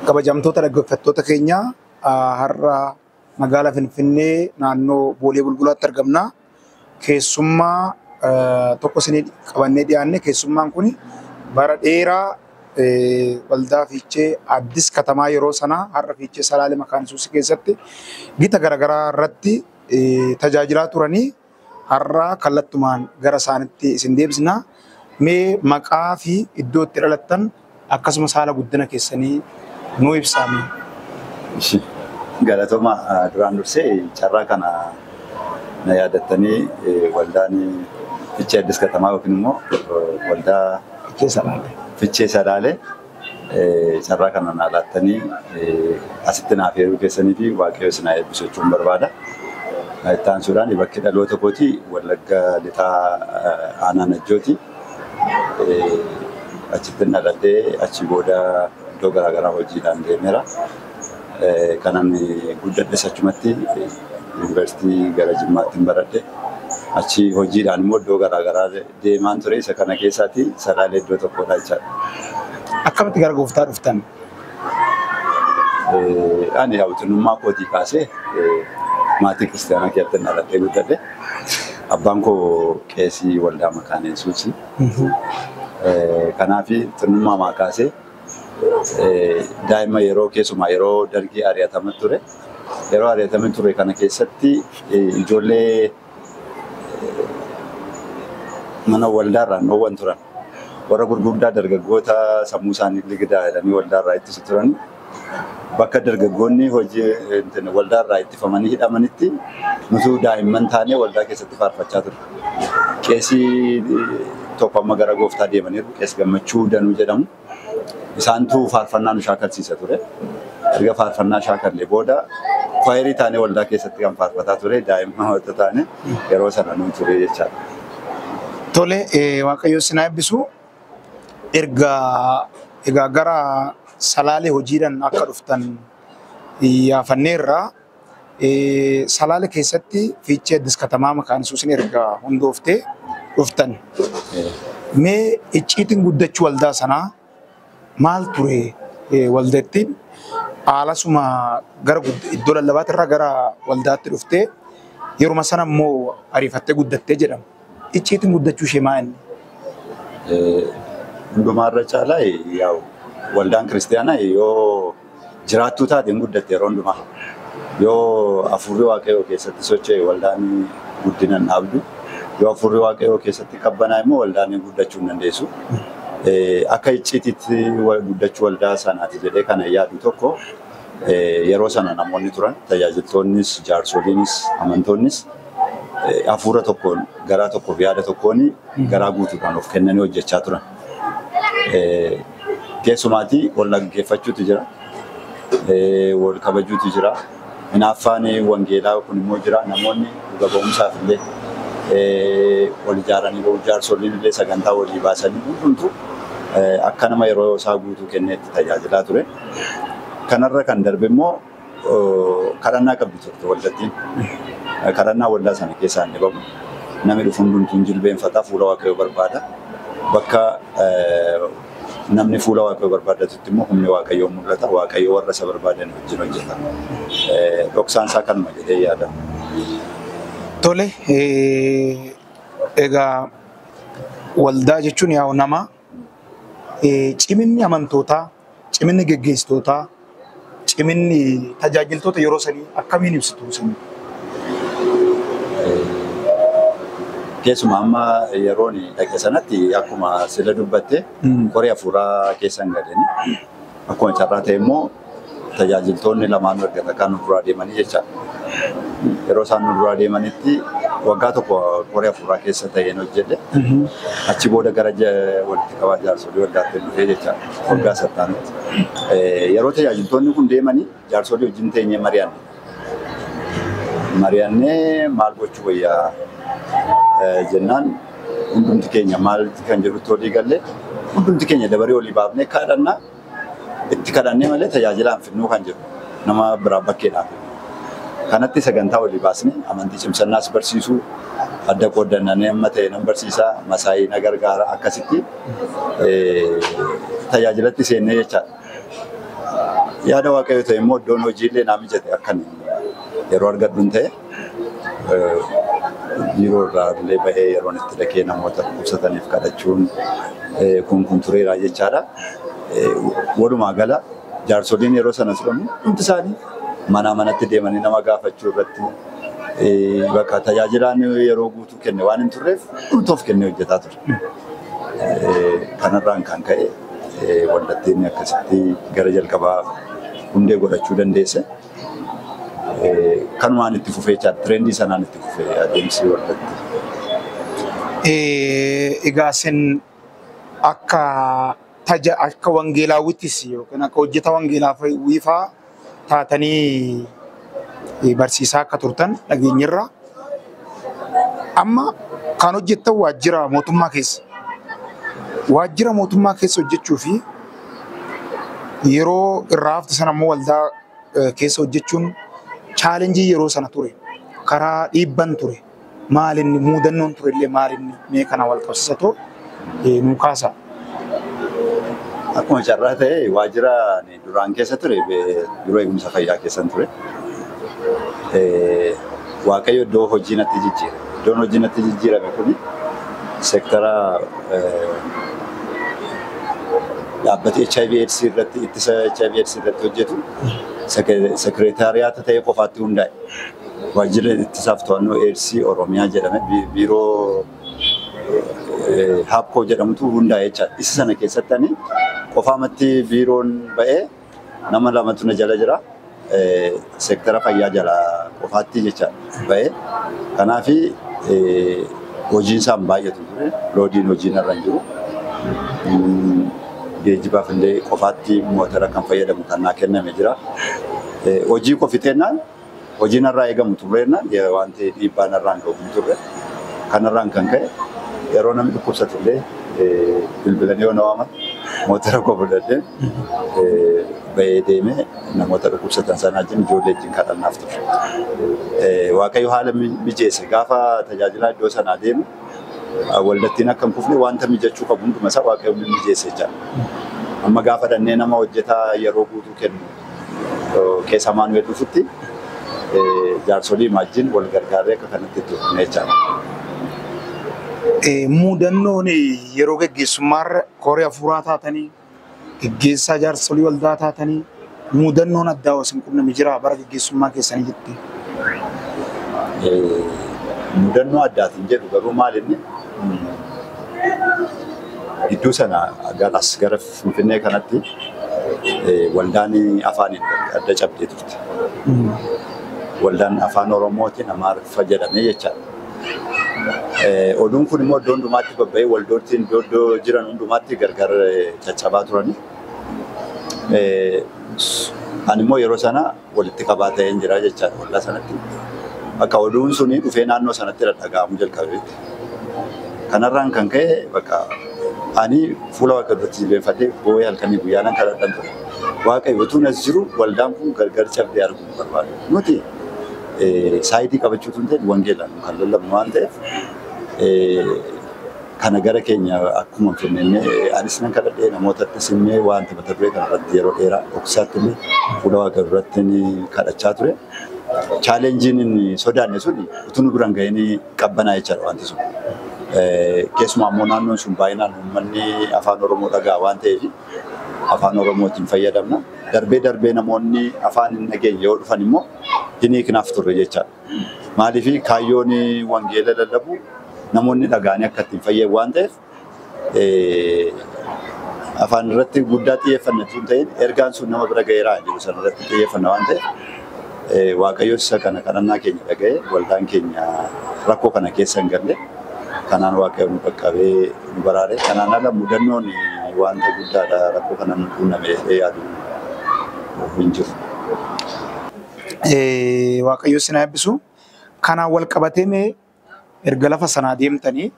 kabajamtoota dhaggeeffattoota keenya har'a magaalaa Finfinnee naannoo Boolee Bulbulaatti argamna. Keessummaa tokko isinii qabannee dhiyaanne. Keessummaan kun bara dheeraa waldaa Fiichee Addis Katamaa yeroo sana har'a Fiichee Salaalee Maqaan Yesuus keessatti gita garaagaraa irratti tajaajilaa turanii har'a kallattumaan gara isaanitti isin deebisna. Mee maqaa fi iddoo itti dhalattan akkasumas haala guddina keessanii nuu ibsaami. Galatooma duraan dursee carraa kana na yaadattanii waldaan Fiichee Addis Katamaa yookiin immoo waldaa Fiichee Salaalee carraa kana na laattanii asitti naaf heeruu keessanii fi waaqayyo isin haa eebbisu jechuun barbaada. Ittaan suuraan bakki dhaloota kooti Wallagga Lixaa Aanaa Najjooti. Achitti dhaladhee achi booda iddoo garaagaraa hojiidhaan deemeera. Kanan guddadhes achumatti yuunivarsiitii gara Jimmaatti baradhe. Achi hojiidhaan immoo iddoo garaagaraa deemaan ture. Isa kana keessaatti Salaalee iddoo tokkodha jechaadha. Akkamitti gara gooftaa dhuftan? Ani hawwattummaa kootii kaasee maatii kiristaanaa keessatti dhaladhee guddadhe. Abbaan koo qeesii waldaa Maqaan Yesuus. Kanaaf xinnummaa kaasee daa'ima yeroo keessumaa yeroo dargii ari'atamaa ture. Yeroo ari'atamaa ture kana keessatti ijoollee mana waldaarraan dhoowwan turan. Warra gurguddaa dargaggoota sammuu isaanii ligidaa jedhanii waldaarraa ittisu turan. Bakka dargaggoonni hojii waldaarraa ittifamanii hidhamanitti nuti daa'imman taanee waldaa keessatti faarfachaa turre. Qeesii tokko amma gara gooftaa deemaniiru. Qees Gammachuu Danuu jedhamu. Isaantu faarfannaa nu shaakalsiisa ture. Erga faarfannaa shaakallee booda kwaayirii taanee waldaa keessatti kan faarfataa ture. Daa'imman wanta taane yeroo sana nu ture jechaadha. Tole, waaqayyo isin haa eebbisu. Egaa gara Salaalee hojiidhaan akka dhuftan yaafanneerra. Salaalee keessatti Fiichee Addis Katamaa Maqaan Yesuusin erga hundooftee dhuftan. Mee icciitiin guddachuu waldaa sanaa maal ture waldattiin? Haalasuma gara iddoo lallabaatti irraa gara waldaatti dhuftee yeruma sana immoo ariifattee guddattee jedhama. Icciitiin guddachuu ishee maa inni? Hundumaarra caalaa yaa'u waldaan kiristaanaa yoo jiraattuu taateen guddatte yeroo hundumaa. Yoo hafuurri waaqayyoo keessatti socho'e waldaan guddina hin dhaabdu. Yoo hafuurri waaqayyoo keessatti qabbanaa immoo waldaan guddachuu hin dandeessu. Akka icciitiitti guddachuu waldaa sanaati jedhee kana yaadu tokko yeroo sana namoonni turan tajaajiltoonnis jaarsoliinis amantoonnis hafuura tokkoon garaa tokkoof yaada tokkoon garaa guutuudhaan of kennanii hojjechaa turan. Keessumaatii wal dhaggeeffachuutu jira. Wal kabajuutu jira. Hinaaffaan wangeelaa kun immoo jira. Namoonni dhuga ba'umsaaf illee wal ijaaranii jaarsoliin illee sagantaa walii baasanii hundumtu akka nama yeroo isaa guutuu kenneetti tajaajilaa ture. Kanarra kan darbe immoo kadhannaa qabdi turte waldattiin. Kadhannaa waldaa sana keessaa inni bahu. Namni dhufu hundumtuu jilbeenfataa fuula waaqayyoo barbaada. Bakka namni fuula waaqayyoo barbaadatutti immoo humni waaqayyoo mul'ata. Waaqayyoo warra isa barbaadan wajjin hojjeta. Dhoksaan isaa kanuma jedhee yaada. Tole, egaa waldaa jechuun yaa'u nama ciminni amantootaa, ciminni geggeessitootaa, ciminni tajaajiltoota yeroo sanii akkamiin ibsitu isin? Keessumaa amma yeroon dhaqe sanatti akkuma sila dubbatte qoree hafuuraa keessan galanii akkuma carraa ta'e immoo tajaajiltoonni lamaan argata kan duraa deemanii jecha. Yeroo isaan duraa deemanitti waggaa tokko qoree hafuuraa keessa ta'een hojjedhe. Achi booda gara walitti qabaa jaarsolii waldaatti dhufee jecha waggaa sattaanitti. Yeroo tajaajiltoonni kun deemanii jaarsolii wajjin teenyee mari'anne. Mari'annee maal gochuu wayyaa jennaan hundumti keenya maalti kan jedhutti walii galle hundumti keenya dabaree walii baafnee kadhannaa itti kadhannee malee tajaajilaan fidnuu kan jedhu nama biraa bakkeedhaan. Kanatti sagantaa walii baasnee amantii cimsannaas barsiisuu adda qoodannee amma ta'e nan barsiisaa masaayii na gargaara akkasitti tajaajilatti seennee jechaadha. yaada waaqayyo ta'e immoo iddoon hojiillee naa mijate akkan yeroo argadhu hin ta'e biiroo irraa illee bahee yeroon itti dhaqee namoota dhukkubsataniif kadhachuun kun tureera jechaadha. Walumaa gala jaarsoliin yeroo sana turan hundi isaanii manatti deemanii nama gaafachuu irratti bakka tajaajilaan yeroo guutuu kenne waan hin turreef hundoof kennee hojjetaa ture. Kanarraan kan ka'e waldattiin akkasitti gara jalqabaa hundee godhachuu dandeesse. Kanumaan itti fufee tirendii sanaan itti fufee adeemsi waldatti. Egaa isin akka wangeelaawwittis yookiin akka hojjeta wangeelaawwifaa taatanii barsiisaa akka turtan dhageenyirra. Amma kan hojjettan waajjira mootummaa keessa. Waajjira mootummaa keessa hojjechuu fi yeroo irraa hafte sana immoo waldaa keessa hojjechuun chaalenjii yeroo sana ture. Karaa dhiibban ture. Maalinni muudannoon ture illee maalinni mee kana wal qabsiisatoo nu kaasa. Akkuma carraa ta'e waajjira duraan keessa ture biiroo eegumsa fayyaa keessan ture. Waaqayyo iddoo hojii natti jijjiire. Iddoon hojii natti jijjiirame kuni seektara dhaabbata HIV/AIDS irratti ittisa HIV/AIDS irratti hojjetu sekireetaariyaata ta'e qofaatti hundaa'e. Waajjira ittisaaf to'annoo AIDS Oromiyaa jedhame biiroo Haapkoo jedhamutu hundaa'e jechaadha. Isa sana keessatti ani qofaamatti biiroon ba'ee nama lamatu na jala jira. Seektara fayyaa jala qofaatti jechaadha ba'ee. Kanaafi hojiin isaan baay'atu ture. Loodiin hojiin irra hin jiru. Geejjibaaf illee qofaatti motora kan fayyadamu kan naa kenname jira. Hojii qofiteennaan hojiin irraa eegamu turreennaan waan ta'e dhiibbaan irraan gahu turre. Kanarraan kan ka'e yeroo namni dhukkubsatu illee bilbilanii yoo na waaman motora koo fudhadhee bahee deemee namoota dhukkubsatan sanaa wajjin ijoollee wajjin kadhannaaf ture. Waaqayyo haala mijeesse gaafa tajaajilaa iddoo sanaa deemu waldattiin akka hin kufne wanta mijachuu qabu hunduma isaa waaqayyo mijeesse jechaadha. Amma gaafa dhannee nama hojjetaa yeroo guutuu kennu keessa maanuweel dhufutti jaarsolii wajjin wal gargaarree akka kanatti itti hojjenne jechaadha. Muudannoon yeroo gaggeessummaarra koree hafuuraa taatanii gaggeessaa jaarsolii waldaa taatanii muudannoon addaa isin qunname jira bara gaggeessummaa keessanii jettee. Mudannoo addaatiin jedhu garuu maalinni gidduu sana as gara Finfinnee kanatti waldaan afaaniin adda cabdee turte. Waldaan afaan Oromootiin Amaariffa jedhamee jechaadha. Oduun kun immoo iddoo hundumaatti babba'ee waldoottiin iddoo jiran hundumaatti gargar caccabaa turani. Ani immoo yeroo sana walitti qabaa ta'een jira jechaadha waldaa sanatti. Akka oduun suni dhufee naannoo sanatti dhaga'amu jalqabeetti. Kanarraan kan ka'e bakka ani fuula Waaqa duratti jilbeenfadhee boo'ee halkanii guyyaan kadhadhan ture. Waaqayyo utuu as jiru waldaan kun gargar cabdee arguu barbaadu. Nuti saayitii qabachuutu hin ta'e wangeelaan kan lallabnu waan ta'eef kana gara keenya akkuma Finfinnee anis nan kadhadhee namootatti simmee wanta mata duree kanarratti yeroo dheeraa dhoksaatti illee fuula Waaqa duratti kadhachaa ture. Chaalenjiin sodaanne suni utuu nu biraan ga'anii qabbanaa jechaadha wanti sun. Keessumaa immoo naannoon sun baay'inaan uummanni afaan Oromoo dhagaa waan ta'eef afaan Oromootiin fayyadamna. Darbee namoonni afaan hin dhageenye yoo dhufan immoo hiniiknaaf turre jechaadha. Maaliif kaayyoon wangeela lallabu namoonni dhagaanii akka ittiin fayyan waan ta'eef afaan irratti guddaa xiyyeeffanna tun ta'in ergaan sun nama bira ga'eeraa jiru sana irratti xiyyeeffanna waan ta'eef Waaqayyo isa kana kadhannaa keenya dhaga'ee waldaan keenya rakkoo kana keessa hin galle. Kanaan Waaqayyo nu qaqqabee nu baraare. Kanaan ala mudannoon wanta guddaadha rakkoo kana nu quunname yaadu hin jiru. Waaqayyo isin eebbisu. Kanaan wal qabatee mee erga lafa sanaa deemtanii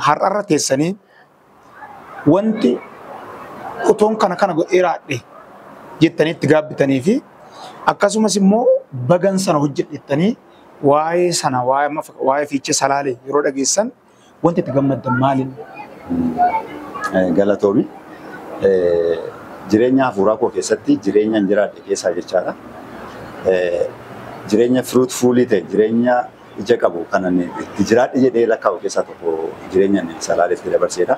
har'arra teessanii wanti utoon kana godheeraadhe jettanii itti gaabbitanii fi akkasumas immoo bagan sana hojjedhettanii waa'ee sana waa'ee fiicha salaalee yeroo dhageessan wanti itti gammaddan maaliin? Galatoomi. jireenya hafuuraa koo keessatti jireenya hin jiraadhe keessaa jechaadha. Jireenya fruitful ta'e jireenya ija qabu kanan itti jiraadhe jedhee lakkaa'u keessaa tokko jireenya salaaleetti dabarseedha.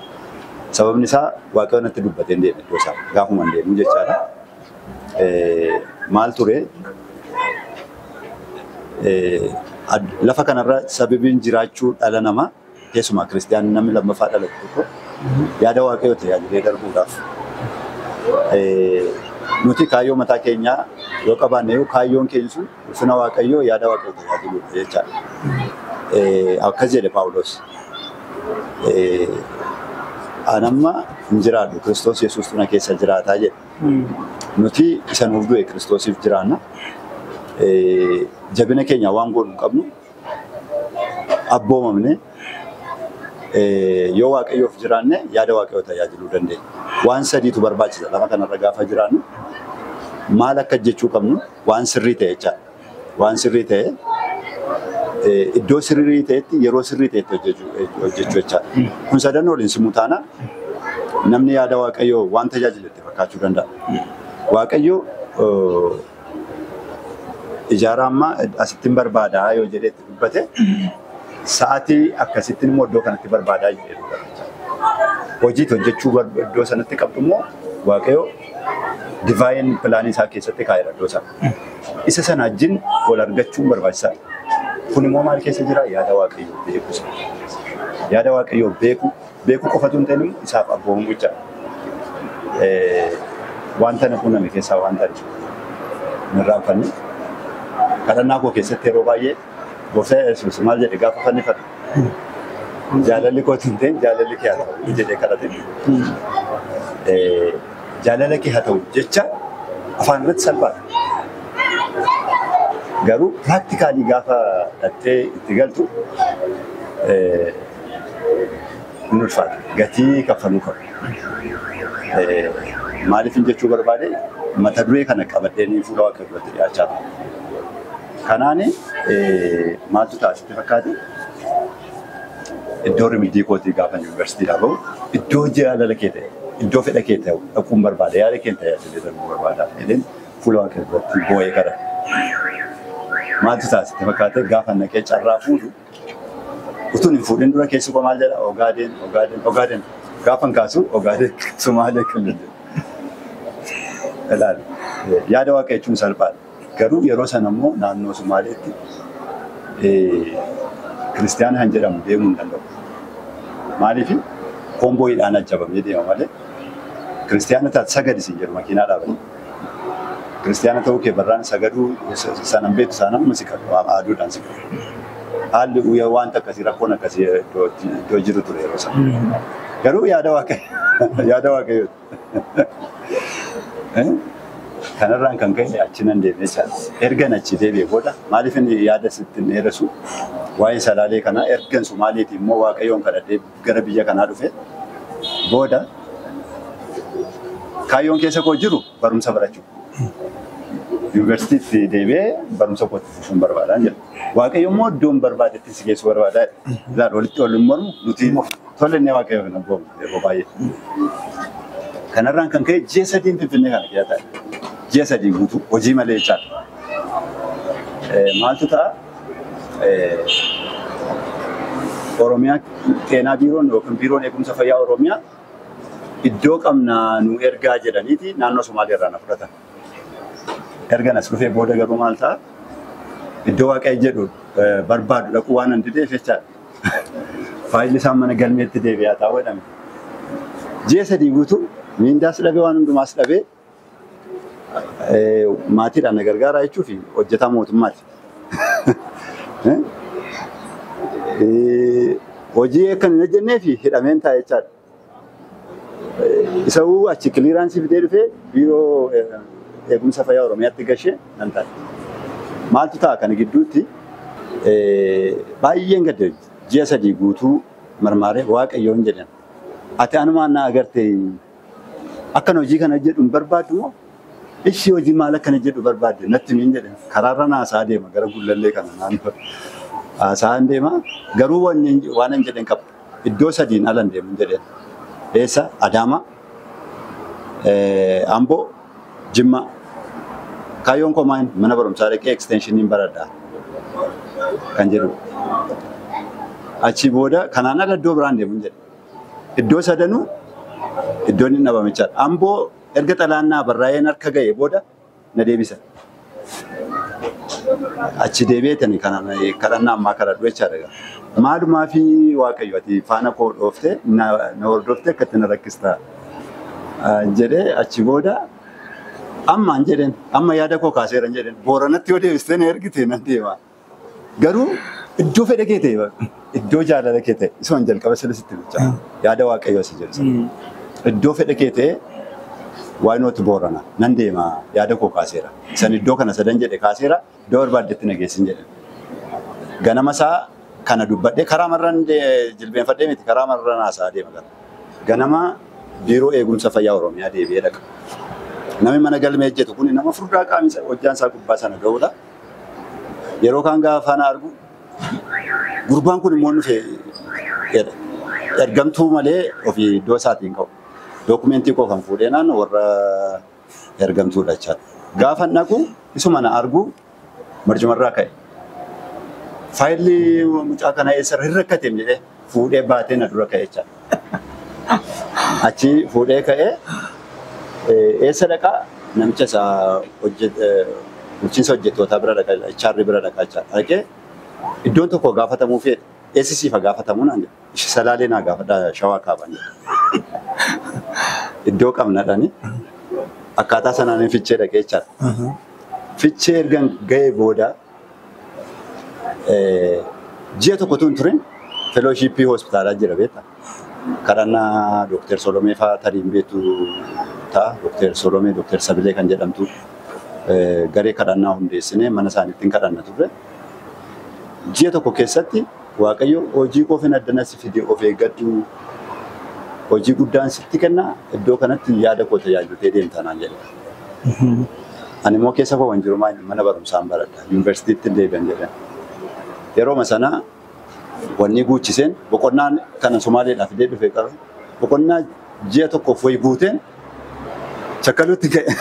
Sababni isaa Waaqayyoon natti dubbatee hin deemne iddoo isaa gaafuma hin deemu jechaadha. Maal ture lafa kanarra sababiin jiraachuu dhala namaa keessumaa kiristiyaanii namni lammaffaa dhalate tokko yaada Waaqayyoo tajaajilee darbuudhaaf nuti kaayyoo mataa keenyaa yoo qabaanne kaayyoon keenya sun ulfina Waaqayyoo yaada Waaqayyoo tajaajiluudha jechaadha. Akkas jedhe Paawulos. Anamma hin jiraadhu Kiristoos Yesuus tuna keessa jiraataa jedhe. Nuti isa nuuf du'e Kiristoosiif jiraanna. Jabina keenya waan goonu qabnu abboomamne yoo Waaqayyoof jiraanne yaada Waaqayyoo tajaajiluu dandeenya. Waan sadiitu barbaachisa lafa kanarra gaafa jiraannu maal akka jechuu qabnu waan sirrii ta'e jechaadha. Waan sirrii ta'e iddoo sirrii ta'etti yeroo sirrii ta'etti hojjechuu jechaadha. Kun sadan waliin simuu taana namni yaada Waaqayyoo waan tajaajiletti fakkaachuu danda'a. Waaqayyoo ijaara ammaa asittiin barbaadaa yoo jedheetti dubbate sa'aatii akkasittiin immoo iddoo kanatti barbaadaa jedhee dubbata. Hojiitti hojjechuu iddoo sanatti qabdu immoo Waaqayyoo divine pilaanii isaa keessatti kaa'eera iddoo sana. Isa sana wajjin wal argachuun barbaachisaadha. Kun immoo maal keessa jira? Yaada Waaqayyoo beeku. Yaada Waaqayyoo beeku qofatu hin ta'in isaaf abboomuu jecha. Wanta na qunname keessaa wanta hin raanfanne. Kadhannaa koo keessatti yeroo baay'ee Gooftaan Yesuus maal jedhe gaafa fannifatu. Jaalalli kootu hin ta'in jaalalli kee haa ta'u jedhee kadhate. Jaalala kee haa ta'u jecha afaan irratti salphaadha. Garuu piraaktikaalii gaafa dhattee itti galtu hin ulfaatu. Gatii kaffaluu qabu. Maaliifin jechuu barbaade mata duree kana qabadheen fuula Waaqayyoo duratti dhiyaachaa ture. Kanaani maaltu taasiste fakkaate iddoo rimiddii kootii gaafa yuunivarsiitiidhaa bahu iddoo jaalala kee ta'e iddoo fedha kee ta'e dhaquun barbaada yaada kee tajaajilee darbuu barbaada jedheen fuula Waaqayyoo duratti boo'ee kadhate. Maaltu taasiste fakkaate gaafa naqee carraa fuudhu utuun hin fuudhin dura keessi koo maal jedha Ogaaden gaafan kaasu Ogaaden Sumaalee kan jedhu. Yaada Waaqayyoo jechuun salphaadha. Garuu yeroo sana immoo naannoo Sumaaleetti kiristiyaana kan jedhamu deemuu hin danda'u. Maaliif kombooyiidhaan ajjabamee deema malee kiristiyaana taate sagadisiin jedhu makiinaa dhaabanii. Kiristiyaana ta'uu kee barraan sagaduu sanan beektu saanaan musiqatu aaduudhaan siqatu. Haalli wanta akkasii rakkoon akkasii iddoo jiru ture yeroo sana. Garuu yaada Waaqayyoo. Kanarraan kan ka'e achi nan deemee jira. Ergan achi deebi'ee booda maaliif yaada sittin dheeressu waa'ee salaalee kanaa ergan Sumaaleetii immoo Waaqayyoon kadhadhee gara biyya kanaa dhufe booda kaayyoon keessa koo jiru barumsa barachuu. Yuunivarsiitiitti deebi'ee barumsa kootti fufuun barbaadaan jira. Waaqayyo immoo iddoon barbaadetti si geessu barbaadaa. Ilaal walitti wal mormu nuti tolennee Waaqayyoo hin abboomu yeroo baay'ee. Kanarraan kan ka'e ji'a sadiin Finfinnee kana keessa taa'e. Ji'a sadii guutuu hojii malee jechaadha. Maaltu ta'a? Oromiyaa Xeenaa biiroon yookiin biiroon eegumsa fayyaa Oromiyaa iddoo qabnaa nu ergaa jedhaniiti naannoo Somaalee irraa na fudhatan. Erga nas dhufee booda garuu maal ta'a? Iddoo Waaqayyo jedhu barbaadu dhaquu waan hin dideef jechaadha. Faayilli isaan mana galmeetti deebi'aa taa'u jedhame. Ji'a sadii guutuu miindaas dhabee waan hundumaas dhabee maatiidhaan na gargaaraa jechuuf hojjetaa mootummaati. Hojii akkan hin hojjenneef hidhameen taa'e jechaadha. Isa achi kiliiraansii fidee dhufee biiroo eegumsa fayyaa Oromiyaatti gashee nan taa'e. Maaltu ta'a kana gidduutti baay'een gadda ji'a sadii guutuu marmaaree Waaqayyoon jedhan. Ati anumaan na agartee akkan hojii kana jedhu hin barbaaddu moo? Ishii hojii maal akkana jedhu barbaadde natti hin jedhan. Karaarra naasaa deema gara gullallee kana naannoo. Haasaan deema garuu waan hin jedhan qaba. Iddoo sadiin ala hin deemu hin jedhan. Eessa? Adaamaa, Amboo Jimma kaayyoon koo maal mana barumsaa dhaqee extensioniin baradhaa kan jedhu. Achi booda kanaan ala iddoo biraan deemu jedhe. Iddoo sadanuu iddoon hin dhabamichaadha. Amboo erga xalaannaa barraa'een harka ga'e booda na deebisa. Achi deebi'eetani kanaan kadhannaa ammaa kadhadhu jechaadha. Maalumaa fi Waaqayyo ati faana koo dhooftee na hordoftee akkatti na rakkistaa jedhee achi booda ammaan jedheen amma yaada koo kaaseeran jedheen Booranatti yoo deebistee na ergite nan deema. Garuu iddoo fedha kee ta'e iddoo jaalala kee ta'e isuma jalqaba sirriitti bulchaa yaada Waaqayyo si jedhu. Iddoo fedha kee ta'e why not Boorana nan deema yaada koo kaaseera. San iddoo kana sadan jedhe kaaseera iddoo barbaaddetti na geessin jedhe. Ganama isaa kana dubbadhee karaa marraan jilbeenfadhee miti karaa marraan haasaa deema gara. Ganama biiroo eegumsa fayyaa Oromiyaa deebi'ee dhaqa. Namni mana galmee hojjetu kun nama furdaa qaamisa hojjaan isaa gubbaa sana ga'uudha. Yeroo kaan gaafa na argu gurbaan kun immoo dhufee jedha. Ergamtuu malee ofii iddoo isaatiin ka'u. Dookumentii koo kan fuudhee naannoo warra ergamtuudha jechaadha. Gaafa naqu isuma na argu marjumarraa ka'e. Faayilli mucaa kana eessarra hin rakkateem jedhee fuudhee baatee na dura ka'e jechaadha. Achi fuudhee ka'ee eessa dhaqaa namicha isaa bulchiinsa hojjettootaa bira dhaqa HR bira dhaqa jechaadha. Dhaqee iddoon tokko gaafatamuu fedhe eessisiifa gaafatamuu naan jedhe. Salaalee naa gaafadha shawaa kaaban jedhe. Iddoo qabnadhani akkaataa sanaan fichee dhaqee jechaadha. Fichee ergan ga'ee booda ji'a tokkotu hin turin fellowshippii hospitaalaa jira beektaa. Kadhannaa Dr. Solomee fa'aa tariin beektu ta'a. Dr. Solomee, Dr. Sabilee kan jedhamtu garee kadhannaa hundeessinee mana isaaniitti hin kadhanna turre. Ji'a tokko keessatti Waaqayyo hojii koo fin addana si fide of eeggadhu. Hojii guddaan sitti kenna iddoo kanatti yaada koo tajaajiltee deemta naan jedhe. Ani immoo keessa koo waan jiru mana barumsaan baradha. Yuunivarsiitiitti deebi'an jedhan. Yeroo sana wanni guuchiseen boqonnaan kana Somaaleedhaaf fidee dhufee qabu. Boqonnaa ji'a tokkoof wayi guuteen chakkaluutti ga'e.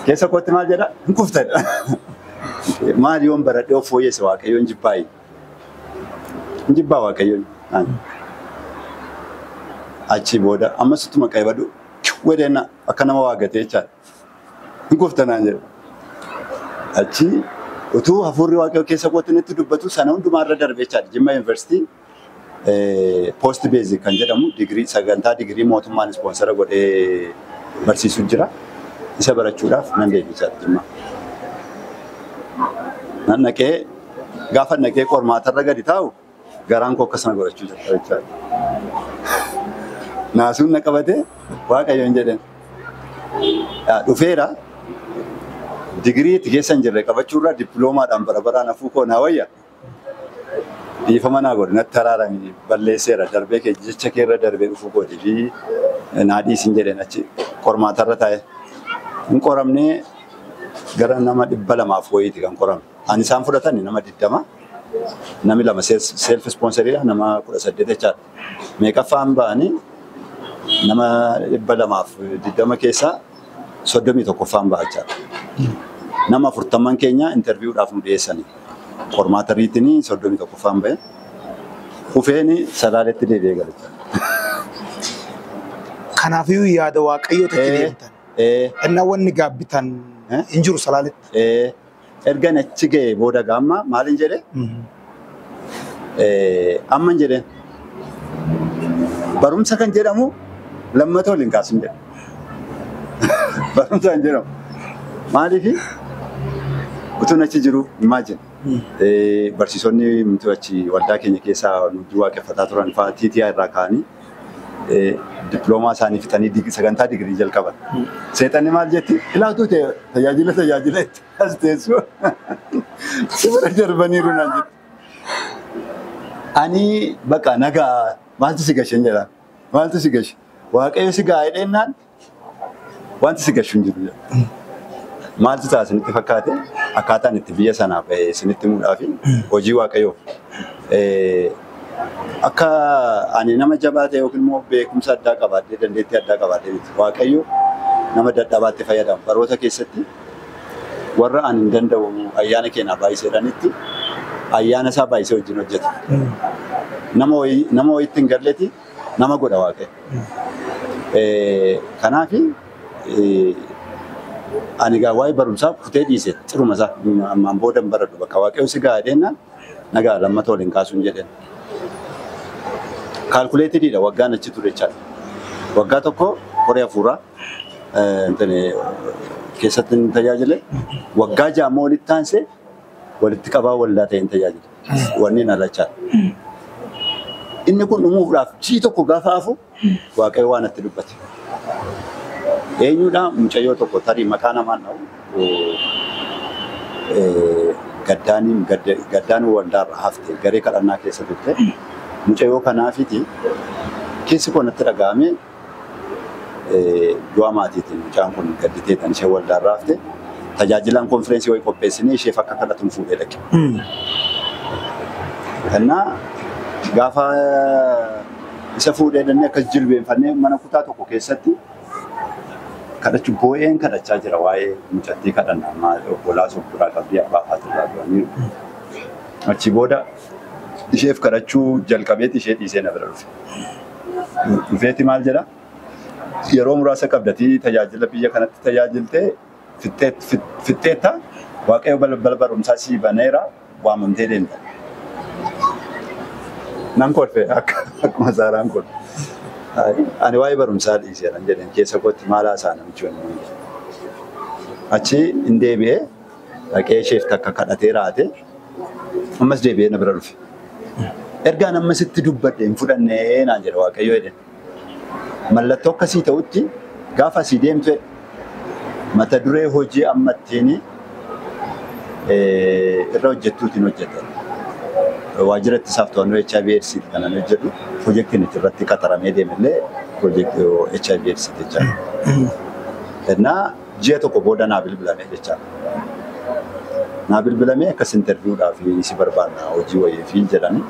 Keessa kootti maal jedha? Hin kuftadha. Maal yoon baradhee of fooyyesse Waaqayyoon jibbaayi. Hin jibbaa Waaqayyoon. Achi booda ammas ittuma qaybadhu wedeenna akka nama waagatee jechaadha. Hin kuftanaan jedhu. Achi utuu hafuurri Waaqayyoo keessa kootti nutti dubbatu sana hundumaarra darbe jechaadha. Jimma Yuunivarsiitii post basic kan jedhamu sagantaa digirii mootummaan ispoonsara godhee barsiisuu jira. Isa barachuudhaaf nan deebi'e jechaadha Jimma. Nan naqee gaafa naqee qormaatarra gadi taa'u garaan koo akkasuma godhachuu jira jechaadha. Naasuun na qabatee Waaqayyoon jedhan. Dhufeera digirii itti keessa hin jirre qabachuurraa dippiloomaadhaan bara baraan hafuu koo naa wayya. Dhiifama naa godhe natti araarame balleesseera darbee kee jecha keerra darbee dhufuu kooti fi naa dhiisin jedheen achi qormaatarra taa'e. Hin qoramnee gara nama 200 wayiiti kan qorame. Ani isaan fudhatan nama 20 nami lama self sponsoriidha nama 18 jechaadha. Meeqaffaan ba'anii nama 220 keessaa 31ffaan ba'a jechaadha. Nama 40 keenya interviewudhaaf nu dhiyeessanii. Qormaata riitinii 31ffaan ba'e. Kufeeni Salaaleetti deebi'ee gala jechaadha. Kanaafiyyuu yaada Waaqayyoo itti deemtan. Innaa wanni gaabbitan hin jiru Salaaleetti. Erga achi ga'ee booda gaamma maaliin jedhee? Amman jedheen barumsa kan jedhamu lammata waliin kaasin jedhe. Barumsa kan jedhamu maaliifi utuun achi jiru imagine barsiisonni nuti achi waldaa keenya keessaa nuti waaqeffataa turan fa'aa TTI irraa ka'anii diploomaa isaanii fixanii sagantaa digirii jalqaban. Seexanni maal jetti? Ilaatuu tajaajila itti as teessu sibira darbaniiru naan jetti. Ani bakka nagaa maaltu si gashe jedha. Maaltu si gashe? Waaqayyo si gaa'ee dheennaan wanti si gashu hin jiru jedha. Maaltu ta'a isinitti fakkaate akkaataan itti biyya sanaaf isinitti muudhaa fi hojii Waaqayyoo akka ani nama jabaate yookiin immoo beekumsa addaa qabaadhee dandeettii addaa qabaadhee Waaqayyo nama dadhabaatti fayyadamu. Baroota keessatti warra ani hin danda'u ayyaana keenyaa baay'iseedhanitti ayyaana isaa baay'isee wajjin hojjeta. Nama wayitti hin galleeti nama godha Waaqayyo. Kanaaf ani egaa waa'ee barumsaa kutee dhiise xiruma isaa ammaan booda hin baradhu bakka Waaqayyo si gaadheenna nagaa lammata waliin kaasuun jedheen. Kaalkuleetididha waggaan achi ture jechaadha. Waggaa tokko qoree hafuuraa keessatti hin tajaajile. Waggaa ja'a walitti aansee walitti qabaa waldaa ta'e hin tajaajile. Wanni na lachaadha. Inni kun dhumuudhaaf jii tokko gaafa hafu Waaqayyo waan itti dubbate. Eenyudha mucayyoo tokko tarii maqaa namaan dha'u gaddaan waldaarra hafte garee kadhannaa keessa turte. Mucayyoo kanaafiti keessi kun itti dhaga'ame du'a maatiitiin mucaan kun gadditeetan ishee waldaarra hafte tajaajilaan konfireensii wayii qopheessinee isheef akka kadhatuun fuudhee dhaqe. Kennaa gaafa isa fuudhee dhannee akkas jilbeenfannee mana kutaa tokko keessatti kadhachuu boo'een kadhachaa jira waa'ee mucattii kadhannaa obbolaa sobbiraa qabdii abbaa faatirraa du'anii. Achi booda isheef kadhachuu jalqabeeti ishee dhiisee na bira dhufe. Dhufeeti maal jedha? Yeroo muraasa qabdatii tajaajila biyya kanatti tajaajiltee fixxeetta Waaqayyo balbala barumsaa sii baneera waamamtee deemta. Nan kolfe akkuma saaraan kun. Ani waa'ee barumsaa dhiiseeran jedhan keessa kootti maal haasaa namichi waliin. Achi hin deebi'ee dhaqee isheef takka kadhatee raate ammas deebi'ee na bira dhufe. Ergaan ammasitti dubbadhe hin fudhannee naan jedha Waaqayyo jedhe. Mallattoo akkasii ta'utti gaafa asii deemte mata duree hojii amma ittiin irra hojjettuutiin hojjeta. Waajjira ittisaaf to'annoo HIV/AIDS kanan hojjedhu piroojeektiin irratti qaxaramee deemellee piroojeektii HIV/AIDS jechaadha. Kennaa ji'a tokko booda naa bilbilamee jechaadha. Naa bilbilamee akkas interviiwudhaaf si barbaanna hojii wayii fi jedhanii.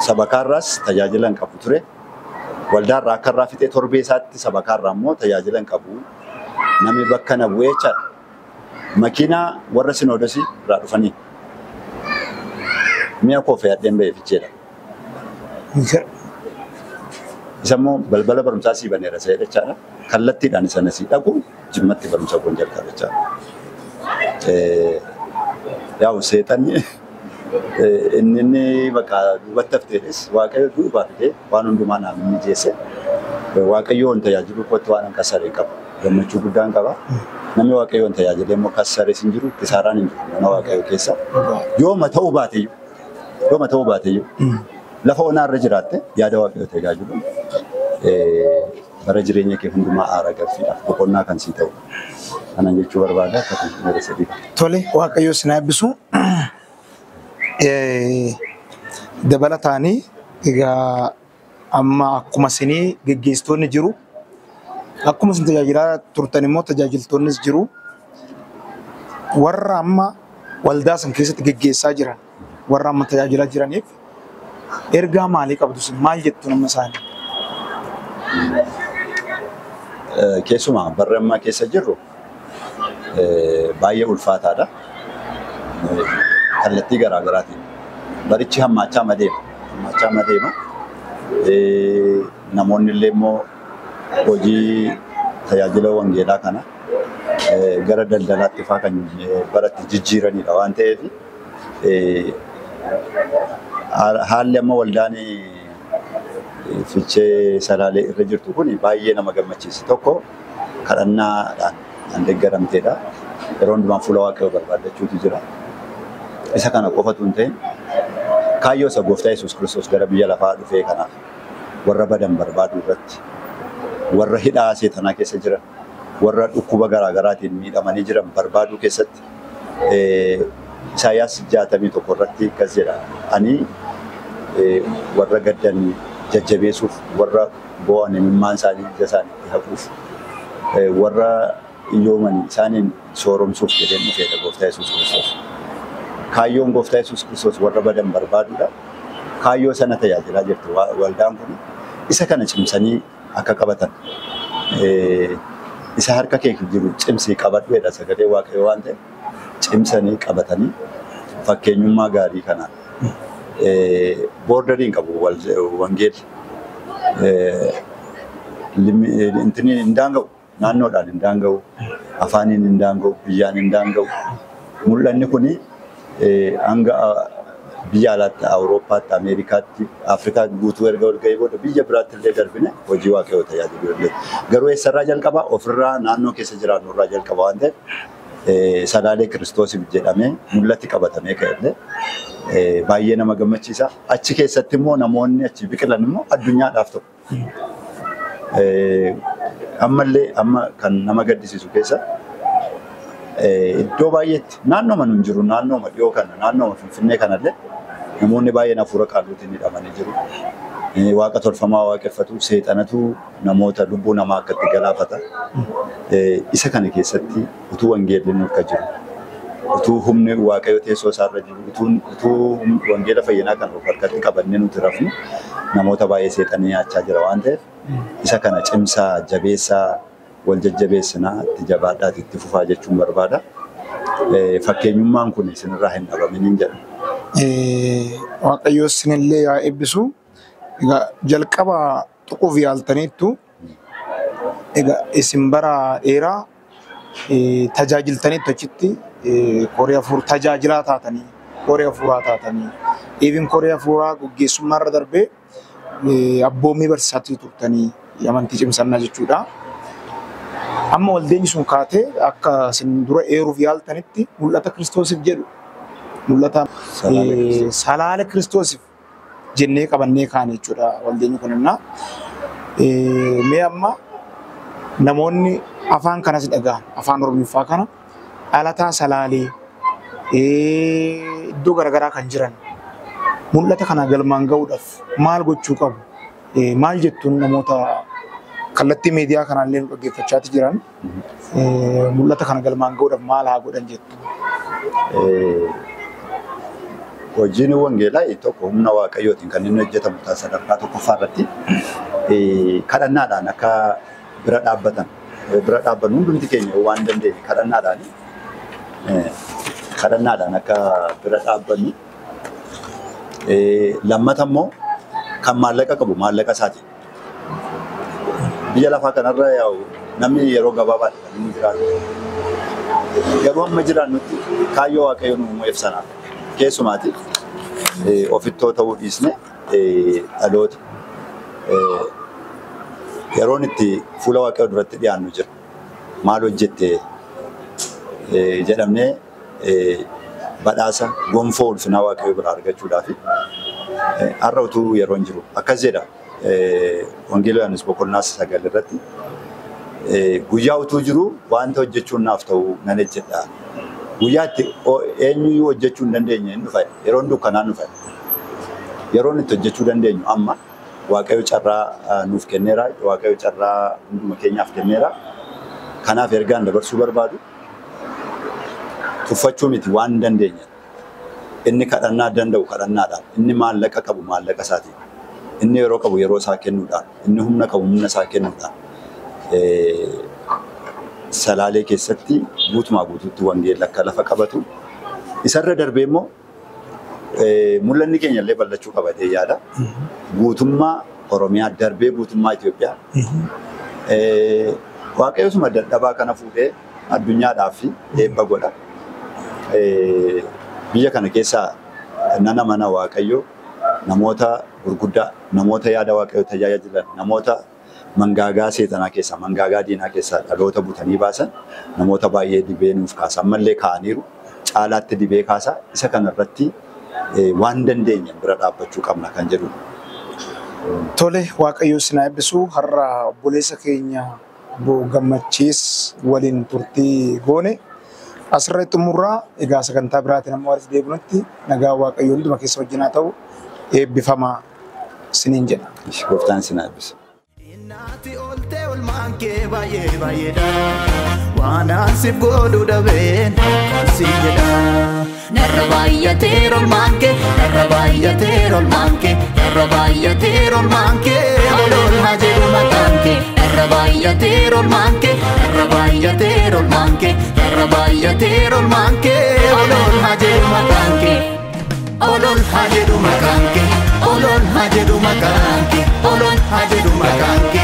Sabakaarraas tajaajila hin qabu ture. Waldaarraa akka irraa fixee torbee isaatti sabakaarraa immoo tajaajila hin qabu. Namni bakka na bu'ee jechaadha. Makiinaa warra Sinoodosii irraa dhufanii mi'a koo fe'adheen ba'ee ficheedha. Isa immoo balbala barumsaa sii baneera seera jechaadha. Kallattiidhaan isa nasii dhaqu jimmatti barumsa kun jalqabe jechaadha. Yaa'u seexanni inni bakka duubatti hafteedhes Waaqayyo duubaa fidee waan hundumaa naaf mijeesse Waaqayyoon tajaajilu kootti waan kasaree qaba. Gammachuu guddaan qaba. Namni Waaqayyoon tajaajilee immoo kasaree hin jiru kisaaraan hin jiru mana Waaqayyo keessa. Yooma ta'uu baateyyuu lafa onaarra jiraatte yaada Waaqayyo tajaajilu bara jireenya kee hundumaa aara galfiidhaaf boqonnaa kan sii ta'u. Kanan jechuu barbaada akka kun sadii. Tole Waaqayyo si eebbisu. Dabalataanii egaa amma akkuma isinii geggeessitoonni jiru. Akkuma isin tajaajilaa turtan immoo tajaajiltoonnis jiru. Warra amma waldaa san keessatti geggeessaa jiran warra amma tajaajilaa jiraniif ergaa maalii qabdu isin maal jettu nama isaanii? Keessumaa barri ammaa keessa jirru baay'ee ulfaataadha. Kallattii garaagaraatiin barichi hammaachaa madeema. Namoonni illee immoo hojii tajaajila wangeelaa kana gara daldalaatti fa'aa kan baratti jijjiiranidha waan ta'eef haalli amma waldaan Fichee Salaalee irra jirtu kun baay'ee nama gammachiisa. Tokko kadhannaadhaan kan deeggaramteedha. Yeroo hundumaa fuula Waaqayyoo barbaadachuutu jira. Isa kana qofatu hin ta'in kaayyoo isa Gooftaa Yesuus Kiristoos gara biyya lafaa dhufee kanaaf warra badan barbaaduu irratti warra hidhaa seetanaa keessa jiran warra dhukkuba garaagaraatiin miidhamanii jiran barbaaduu keessatti Isaayyaas 61 irratti akkas jedha. Ani warra gaddan jajjabeessuuf warra bo'an imimmaan isaanii ija isaaniitti haquuf warra iyyooman isaaniin sooromsuuf jedheen dhufeedha Gooftaa Yesuus Kiristoos. kaayyoon gooftaa Yesuus Kiristoos warra badan barbaadudha. Kaayyoo sana tajaajilaa jirtu waldaan kun isa kana cimsanii akka qabatan isa harka kee jiru cimsii qabadhuudha sagalee waaqayyoo waan ta'eef cimsanii qabatanii fakkeenyummaa gaarii kanaan boordariin qabu wangeelli intini hin daanga'u naannoodhaan hin daanga'u afaaniin hin daanga'u biyyaan hin daanga'u mul'anni kuni hanga biyya alaatti Awurooppaatti Ameerikaatti Afrikaa guutuu erga ol ga'ee booda biyya biraatti illee darbine hojii waaqayyoo tajaajiluu dandeenya. Garuu eessarraa jalqaba ofirraa naannoo keessa jiraannu irraa jalqaba waan ta'eef salaalee Kiristoosiif jedhamee mul'atti qabatamee ka'ellee baay'ee nama gammachiisa. Achi keessatti immoo namoonni achi biqilan immoo addunyaadhaaf ta'u. Ammallee amma kan nama gaddisiisu keessa iddoo baay'eetti naannooma nun jiru naannooma dhiyoo kana naannooma Finfinnee kanallee namoonni baay'een hafuura qaalluutiin hidhamanii jiru. Waaqa tolfamaa waaqeffatu seexanatu namoota lubbuu namaa akkatti galaafata. Isa kana keessatti utuu wangeelli nurka jiru utuu humni waaqayyo teessoo isaarra jiru utuu wangeela fayyinaa kan of harkatti qabannee nuti rafnu namoota baay'ee seexanii nyaachaa jira waan ta'eef isa kana cimsaa jabeessaa wal jajjabeessinaa itti jabaadhaati itti fufaa jechuun barbaada. Fakkeenyummaan kun isinirraa hin dhabaminiin jedha. Waaqayyo isinillee yaa eebbisu. Egaa jalqaba tuquuf yaaltaniittu egaa isin bara dheeraa tajaajiltaniittu achitti korii hafuur tajaajilaa taatanii korii hafuuraa taatanii even korii hafuuraa gaggeessummaarra darbee abboommii barsiisaatti turtanii amantii cimsannaa jechuudha. Amma waldeenyi sun kaatee akka isin dura eeruuf yaaltanitti mul'ata Kiristoosiif jedhu mul'ata salaale Kiristoosiif jennee qabannee kaan jechuudha waldeenyi kunimna. Mee amma namoonni afaan kanas dhaga'an afaan Oromiffaa kana dhalataa salaalee iddoo garaagaraa kan jiran mul'ata kana galmaan ga'uudhaaf maal gochuu qabu? Maal jettuun namoota kallattii miidiyaa kanallee nu dhaggeeffachaati jiran mul'ata kana galmaan ga'uudhaaf maal haa godhan jettu? Hojiin wangeelaa tokko humna waaqayyootiin kan inni hojjetamu sadarkaa tokkoffaa irratti kadhannaadhaan akka bira dhaabbatan hundumti keenya waan dandeenye kadhannaadhaan akka bira dhaabbannu. Lammata immoo kan maallaqa qabu maallaqa isaati. Biyya lafaa kanarra namni yeroo gabaabaadha kan inni jiraatu. Yeroo amma jiraannutti kaayyoo waaqayyoo nu ibsanaaf. Keessumaati ofittoo ta'uu dhiisne dhaloota yeroon itti fuula waaqayyoo duratti dhiyaannu jira. Maal hojjette jedhamnee badhaasa gonfoo ulfinaa waaqayyoo biraa argachuudhaaf har'a utuu yeroon jiru akkas jedha wangeela Yohaannis boqonnaa 9 irratti guyyaa utuu jiru wanta hojjechuun naaf ta'u nan hojjedha. Guyyaatti eenyuyyuu hojjechuu hin dandeenye hin dhufa yeroon dukkanaan dhufa yeroon itti hojjechuu dandeenyu amma waaqayyo carraa nuuf kenneera waaqayyo carraa hunduma keenyaaf kenneera. Kanaaf ergaan dabarsuu barbaadu tuffachuu miti waan dandeenya. Inni kadhannaa danda'u kadhannaadhaan inni maallaqa qabu maallaqa isaatiin inni yeroo qabu yeroo isaa kennuudhaan inni humna qabu humna isaa kennuudhaan salaalee keessatti guutumaa guutuutti wangeelli akka lafa qabatu isarra darbee immoo mul'anni keenya illee bal'achuu qabatee yaada. Guutummaa Oromiyaa darbee guutummaa Itoophiyaa waaqayyoosuma dadhabaa kana fuudhee addunyaadhaaf eebba godha. Biyya kana keessaa mana waaqayyoo namoota gurguddaa namoota yaada waaqayyoo tajaajilan namoota mangaagaa seetanaa keessaa mangaagaa diinaa keessaa dhaloota butanii baasan namoota baay'ee dibee nuuf kaasa ammallee kaaniiru caalaatti dibee kaasa isa kanarratti waan dandeenya bira dhaabbachuu qabna kan jedhu. Tole waaqayyo isin haa eebbisu har'a obboleessa keenya gammachiis waliin turtii goone asirratti xumurraa egaa sagantaa biraatiin amma walitti deebinutti nagaa waaqayyo hunduma keessa wajjin haa ta'u eebbifamaa isiniin jedha. Gooftaan isin haa eebbisu. Naati olte olmaan kee baay'ee baay'eedha waan aansiif godhu dhabeen kan si jedha. baay'ateera olmaanke irra baay'ateera olmaanke irra baay'ateera olmaanke olol haa jedhu maqaanke irra baay'ateera olmaanke irra baay'ateera olmaanke irra baay'ateera olmaanke olol haa jedhu maqaanke olol haa jedhu maqaanke olol haa jedhu maqaanke olol haa jedhu maqaanke